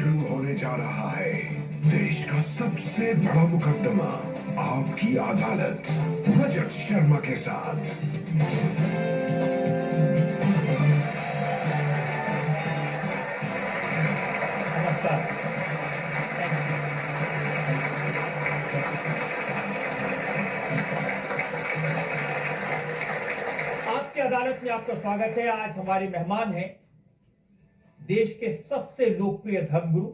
शुरू होने जा रहा है देश का सबसे बड़ा मुकदमा, आपकी अदालत, रजत शर्मा के साथ। आपकी अदालत में आपका स्वागत है। आज हमारे मेहमान हैं देश के सबसे लोकप्रिय धर्मगुरु,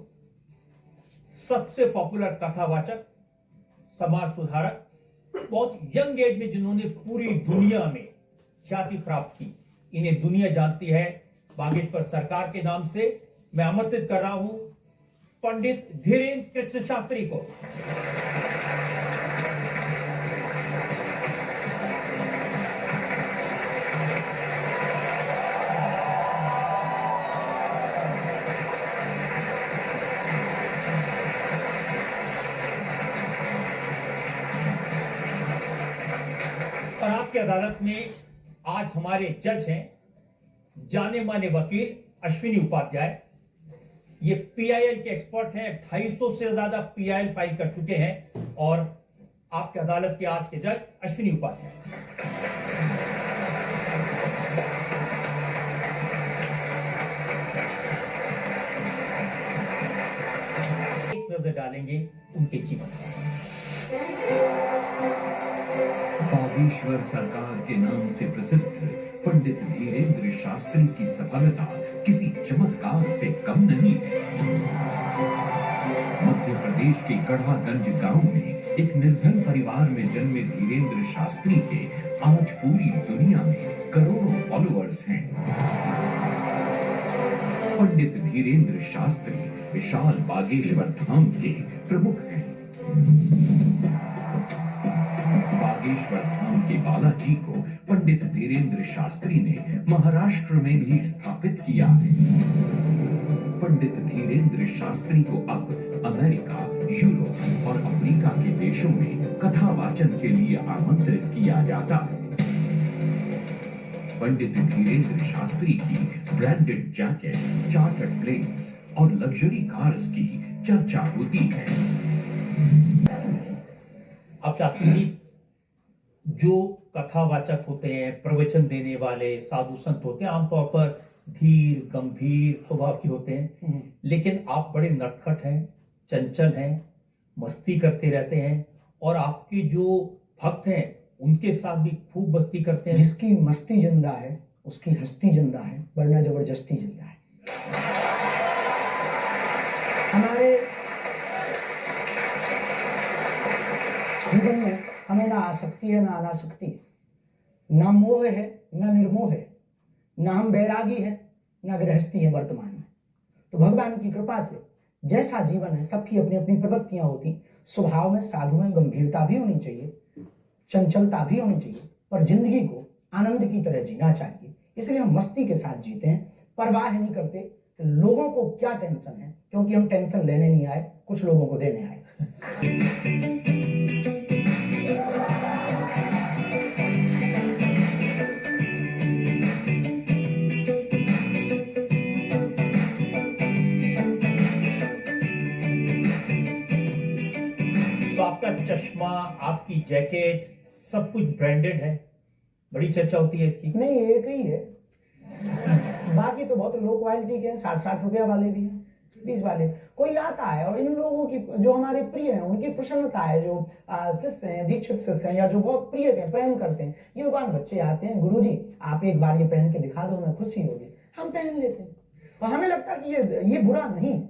सबसे पॉपुलर कथावाचक, समाज सुधारक, बहुत यंग एज में जिन्होंने पूरी दुनिया में ख्याति प्राप्त की। इन्हें दुनिया जानती है बागेश्वर सरकार के नाम से। मैं आमंत्रित कर रहा हूं पंडित धीरेन्द्र कृष्ण शास्त्री को। और आपकी अदालत में आज हमारे जज हैं जाने माने वकील अश्विनी उपाध्याय। ये पीआईएल के एक्सपर्ट हैं, 250 से ज्यादा पीआईएल फाइल कर चुके हैं। और आपकी अदालत के आज के जज अश्विनी उपाध्याय। एक नजर डालेंगे उनके जीवन पर। बागेश्वर सरकार के नाम से प्रसिद्ध पंडित धीरेन्द्र शास्त्री की सफलता किसी चमत्कार से कम नहीं। मध्य प्रदेश के गढ़वागंज गांव में एक निर्धन परिवार में जन्मे धीरेन्द्र शास्त्री के आज पूरी दुनिया में करोड़ों फॉलोअर्स हैं। पंडित धीरेन्द्र शास्त्री विशाल बागेश्वर धाम के प्रमुख हैं। बागेश्वर धाम के बालाजी को पंडित धीरेन्द्र शास्त्री ने महाराष्ट्र में भी स्थापित किया है। पंडित धीरेन्द्र शास्त्री को अब अमेरिका, यूरोप और अफ्रीका के देशों में कथा वाचन के लिए आमंत्रित किया जाता है। पंडित धीरेन्द्र शास्त्री की ब्रांडेड जैकेट, चार्टर्ड प्लेन्स और लग्जरी कार्स की चर्चा होती है। अब शास्त्री जी, जो कथावाचक होते हैं, प्रवचन देने वाले साधु संत होते हैं, आमतौर पर धीर गंभीर स्वभाव के होते हैं, लेकिन आप बड़े नटखट हैं, चंचल हैं, मस्ती करते रहते हैं। और आपके जो भक्त हैं उनके साथ भी खूब मस्ती करते हैं। जिसकी मस्ती जिंदा है उसकी हस्ती जिंदा है, वरना जबरदस्ती जिंदा है। हमारे जीवन में हमें ना आसक्ति है ना अनासक्ति है, ना मोह है ना निर्मोह है, ना हम बैरागी है ना गृहस्थी है वर्तमान में। तो भगवान की कृपा से जैसा जीवन है, सबकी अपनी अपनी प्रवृत्तियां होती। स्वभाव में साधु में गंभीरता भी होनी चाहिए, चंचलता भी होनी चाहिए, पर जिंदगी को आनंद की तरह जीना चाहिए। इसलिए हम मस्ती के साथ जीते हैं, परवाह नहीं करते कि लोगों को क्या टेंशन है, क्योंकि हम टेंशन लेने नहीं आए, कुछ लोगों को देने आए। तो आपका चश्मा, आपकी जैकेट, सब कुछ ब्रांडेड है, बड़ी चर्चा होती है इसकी। नहीं, एक ही है, बाकी तो बहुत लो क्वालिटी के हैं, 60-60 रुपया वाले भी हैं, 20 वाले। कोई आता है और इन लोगों की जो हमारे प्रिय हैं, उनकी प्रसन्नता है, जो शिष्य हैं, दीक्षित शिष्य हैं, या जो बहुत प्रिय हैं, प्रेम करते हैं, युवान बच्चे आते हैं, गुरुजी आप एक बार ये पहन के दिखा दो, हमें खुशी होगी। हम पहन लेते हैं और हमें लगता है कि ये बुरा नहीं है।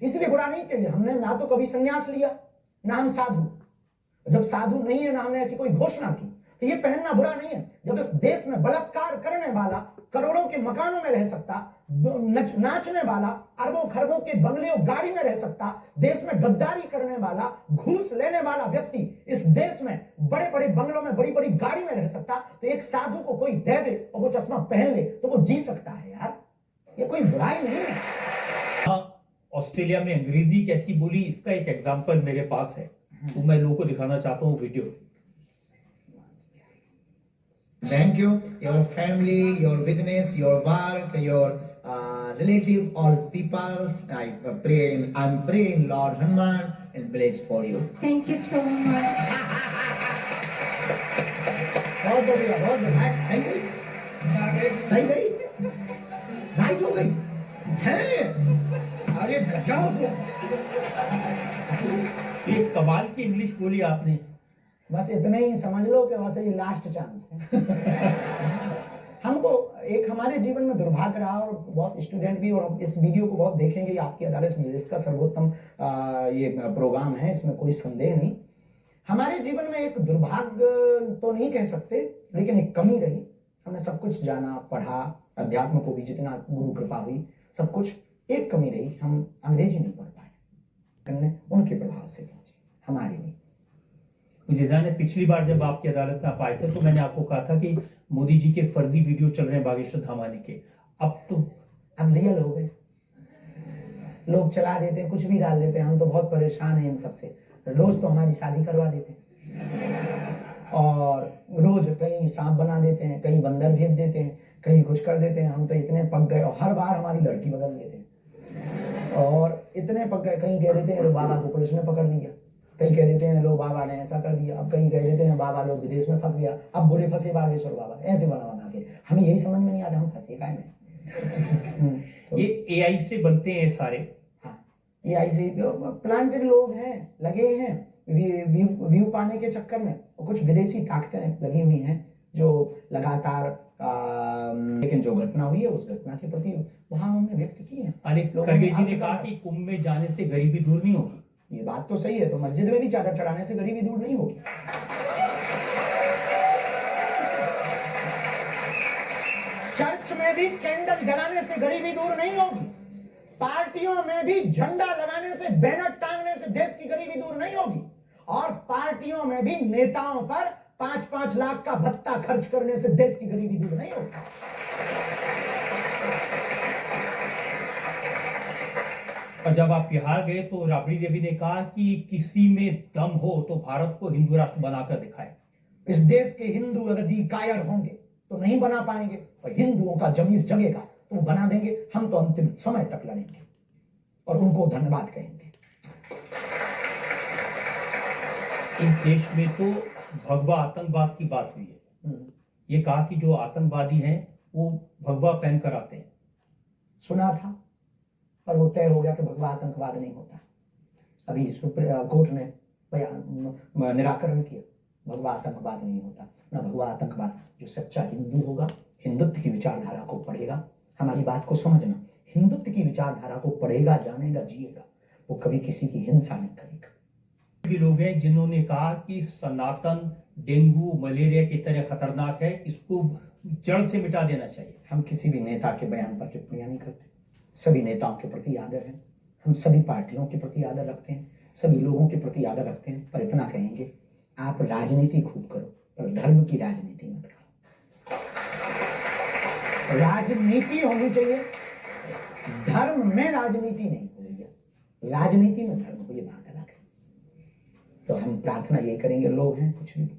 इसलिए बुरा नहीं कि हमने ना तो कभी संन्यास लिया, ना हम साधु। जब साधु नहीं है, ना हमने ऐसी कोई घोषणा की, तो ये पहनना बुरा नहीं है। जब इस देश में बलात्कार करने वाला करोड़ों के मकानों में रह सकता, नाचने वाला अरबों खरबों के बंगले और गाड़ी में रह सकता, देश में गद्दारी करने वाला, घूस लेने वाला व्यक्ति इस देश में बड़े बड़े बंगलों में, बड़ी बड़ी गाड़ी में रह सकता, तो एक साधु को कोई दे दे और वो चश्मा पहन ले तो वो जी सकता है। यार, ये कोई बुराई नहीं है। ऑस्ट्रेलिया में अंग्रेजी कैसी बोली, इसका एक एग्जाम्पल मेरे पास है, तो मैं लोगों को दिखाना चाहता हूँ video. Thank you, your family, your business, your work, your relative, all peoples. I'm praying, Lord Hanuman, and bless for you. Thank you so much. बहुत बढ़िया, बहुत बढ़िया। सही गई, सही गई, राइट हो गई है। अरे गजब, एक कमाल की इंग्लिश बोली आपने। बस इतने ही समझ लो कि बस ये लास्ट चांस है। हमको एक हमारे जीवन में दुर्भाग्य रहा, और बहुत स्टूडेंट भी, और इस वीडियो को बहुत देखेंगे। आपकी अदालत देश का सर्वोत्तम ये प्रोग्राम है, इसमें कोई संदेह नहीं। हमारे जीवन में एक दुर्भाग्य तो नहीं कह सकते, लेकिन एक कमी रही। हमने सब कुछ जाना, पढ़ा, अध्यात्म को भी जितना गुरु कृपा हुई, सब कुछ। एक कमी रही, हम अंग्रेजी नहीं पढ़ पाए। उनके प्रभाव से पहुंचे, हमारे नहीं। मुझे ध्यान है पिछली बार जब आपकी अदालत में आप आए थे तो मैंने आपको कहा था कि मोदी जी के फर्जी वीडियो चल रहे हैं बागेश्वर धामानी के। अब रियल हो गए। लोग चला देते हैं, कुछ भी डाल देते हैं। हम तो बहुत परेशान हैं इन सबसे। रोज तो हमारी शादी करवा देते हैं, और रोज कहीं सांप बना देते हैं, कहीं बंदर भेज देते हैं, कहीं कुछ कर देते हैं। हम तो इतने पक गए, और हर बार हमारी लड़की बदल देते हैं। और इतने पक गए, कहीं कह देते हैं लो बाबा को पुलिस ने पकड़ लिया, कहीं कह देते हैं लो बाबा ने ऐसा कर दिया, अब कहीं कह देते हैं बाबा लोग विदेश में फंस गया, अब बुरे फंसे बागेश्वर बाबा। ऐसे बना बना के हमें यही समझ में नहीं आता, हम फंसे काहे में। तो ये एआई से बनते हैं सारे। हाँ, एआई से प्लांटेड लोग हैं, लगे हैं व्यू पाने के चक्कर में। और कुछ विदेशी ताकतें लगी हुई हैं जो लगातार लेकिन जो घटना हुई है उस घटना के प्रति वहां उन्होंने व्यक्त की है। खड़गे जी ने कहा कि कुंभ में जाने से गरीबी दूर नहीं होगी। ये बात तो सही है, तो मस्जिद में भी चादर चढ़ाने से गरीबी दूर नहीं होगी। चर्च में भी कैंडल जलाने से गरीबी दूर नहीं होगी। पार्टियों में भी झंडा लगाने से, बैनर टांगने से देश की गरीबी दूर नहीं होगी। और पार्टियों में भी नेताओं पर 5-5 लाख का भत्ता खर्च करने से देश की गरीबी दूर नहीं होगी। और जब आप बिहार गए तो राबड़ी देवी ने कहा कि किसी में दम हो तो भारत को हिंदू राष्ट्र बनाकर दिखाए। इस देश के हिंदू यदि कायर होंगे तो नहीं बना पाएंगे, और हिंदुओं का जमीर जगेगा तो वो बना देंगे। हम तो अंतिम समय तक लड़ेंगे और उनको धन्यवाद कहेंगे। इस देश में तो भगवा आतंकवाद की बात हुई है। ये कहा कि जो आतंकवादी हैं वो भगवा पहनकर आते हैं। सुना था, पर वो तय हो गया कि भगवा आतंकवाद नहीं होता। अभी सुप्रीम कोर्ट ने निराकरण किया, भगवा आतंकवाद नहीं होता ना। भगवा आतंकवाद जो सच्चा हिंदू होगा, हिंदुत्व की विचारधारा को पढ़ेगा। हमारी बात को समझना, हिंदुत्व की विचारधारा को पढ़ेगा, जानेगा, जिएगा, वो कभी किसी की हिंसा नहीं करेगा। भी लोग हैं जिन्होंने कहा कि सनातन डेंगू मलेरिया की तरह खतरनाक है, इसको जड़ से मिटा देना चाहिए। हम किसी भी नेता के बयान पर टिप्पणियां नहीं करते। सभी नेताओं के प्रति आदर है, हम सभी पार्टियों के प्रति आदर रखते हैं, सभी लोगों के प्रति आदर रखते हैं। पर इतना कहेंगे, आप राजनीति खूब करो पर धर्म की राजनीति मत करो। राजनीति होनी चाहिए, धर्म में राजनीति नहीं हो रही है, राजनीति में धर्म हो, ये बात अलग है। तो हम प्रार्थना ये करेंगे, लोग हैं कुछ भी।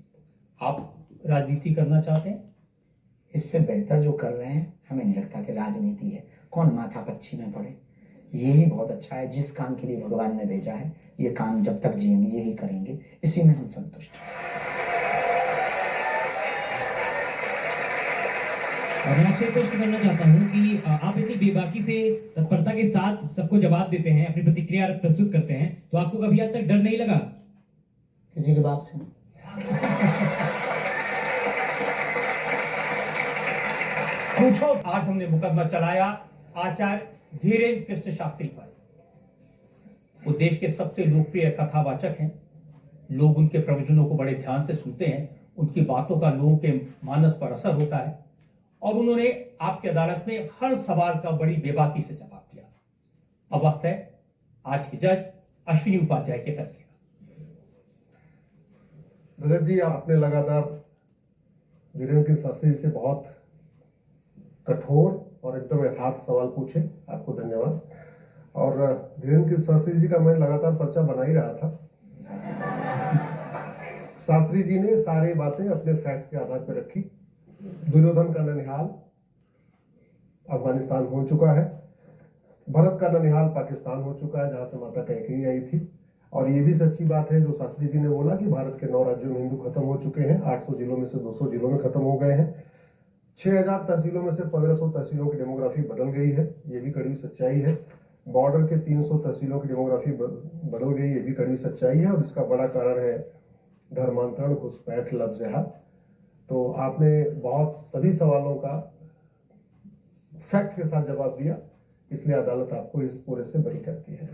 आप राजनीति करना चाहते हैं? इससे बेहतर जो कर रहे हैं, हमें नहीं लगता कि राजनीति है। कौन माथा पच्ची में पड़े, यही बहुत अच्छा है। जिस काम के लिए भगवान ने भेजा है, ये काम जब तक जिएंगे यही करेंगे, इसी में हम संतुष्ट हैं। और मैं आपसे एक प्रश्न करना चाहता हूँ कि आप इतनी बेबाकी से तत्परता के साथ सबको जवाब देते हैं, अपनी प्रतिक्रिया प्रस्तुत करते हैं, तो आपको कभी आज तक डर नहीं लगा किसी के बाप से? पूछो। आज हमने मुकदमा चलाया आचार्य धीरेन्द्र कृष्ण शास्त्री पर। वो देश के सबसे लोकप्रिय कथावाचक हैं। लोग उनके प्रवचनों को बड़े ध्यान से सुनते हैं, उनकी बातों का लोगों के मानस पर असर होता है। और उन्होंने आपकी अदालत में हर सवाल का बड़ी बेबाकी से जवाब दिया। अब वक्त है आज के जज अश्विनी उपाध्याय के फैसले का। रजत जी, आपने लगातार धीरेन्द्र कृष्ण शास्त्री जी से बहुत कठोर और एकदम यथार्थ सवाल पूछे, आपको धन्यवाद। और धीरेन्द्र कृष्ण शास्त्री जी का मैं लगातार पर्चा बना ही रहा था। शास्त्री जी ने सारी बातें अपने फैक्ट्स के आधार पर रखी दुर्योधन का ननिहाल अफगानिस्तान हो चुका है, भरत का ननिहाल पाकिस्तान हो चुका है, जहां से माता कैकेयी आई थी। और ये भी सच्ची बात है जो शास्त्री जी ने बोला कि भारत के 9 राज्यों में हिंदू खत्म हो चुके हैं, 800 जिलों में से 200 जिलों में खत्म हो गए हैं, 6000 तहसीलों में से 1500 तहसीलों की डेमोग्राफी बदल गई है, ये भी कड़वी सच्चाई है। बॉर्डर के 300 तहसीलों की डेमोग्राफी बदल गई, ये भी कड़वी सच्चाई है। और इसका बड़ा कारण है धर्मांतरण, घुसपैठ, लफ्ज़ जिहाद। तो आपने बहुत सभी सवालों का फैक्ट के साथ जवाब दिया, इसलिए अदालत आपको इस पूरे से बरी करती है।